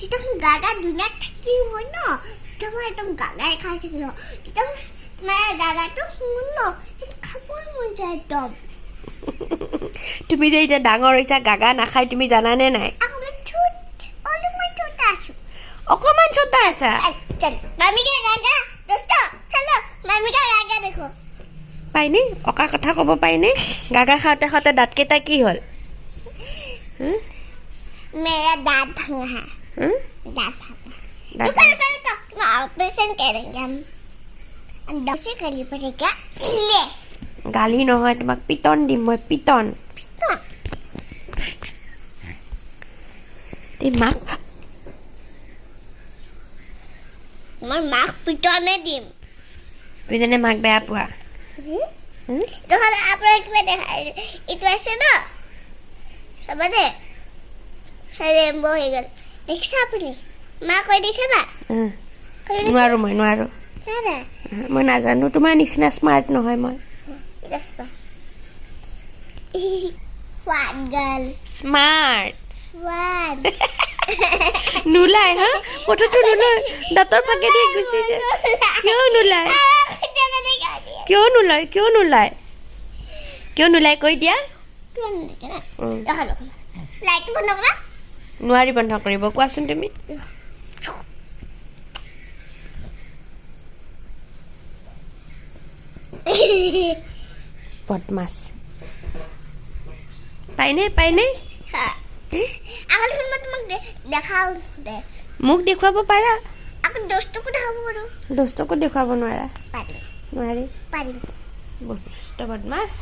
তেতিয়া মোৰ গাগা দুনিয়াত থাকিল হয় ন তেতিয়া মই একদম গাগাই খাই থাকিলোঁ তেতিয়া মানে গাগাটো শুন ন খাবই মন যায় একদম তুমি যে এতিয়া ডাঙৰ হৈছা গাগা নাখাই তুমি জানানে নাই অকমান ছোটা আছা মামি কা গাগা দোস্ত চলো মামি কা গাগা দেখো পাইনে অকা কথা ক'ব পাইনে গাগা খাওঁতে খাওঁতে দাঁতকেইটা কি হ'ল मेरा दांत भंगा है दांत भंगा रुको ऑपरेशन करेंगे हम डॉक्टर करनी पड़ेगा ले গালি নহয় তোমাক পিটন দিম মই পিটন তে মাক মই মাক পিটনে দিম বুজিনে মাক বেয়া পোৱা তোহলে আপোনাৰ কিবা দেখা এইটো আছে ন সবদে ৰেইনবো হৈ গ'ল দেখিছা আপুনি মা কৈ দেখিবা নোৱাৰো মই নাজানো তোমাৰ নিচিনা স্মাৰ্ট নহয় মই Fat girl. Smart Fat. নোলাই হা কথাটো নোলাই দাঁতৰ ফাঁকেদি গুচি যায় কিয় নোলাই কৈ দিয়া লাইট বন্ধ কৰা নোৱাৰি বন্ধ কৰিব কোৱাচোন তুমি বদমাছ পাইনে আগত মই তোমাক দেখাও দে মোক দেখুৱাব পাৰা আকৌ দোস্তকো দেখাব পাৰো দোস্তকো দেখুৱাব নোৱাৰা পাৰিম নোৱাৰি পাৰিম বদমাছ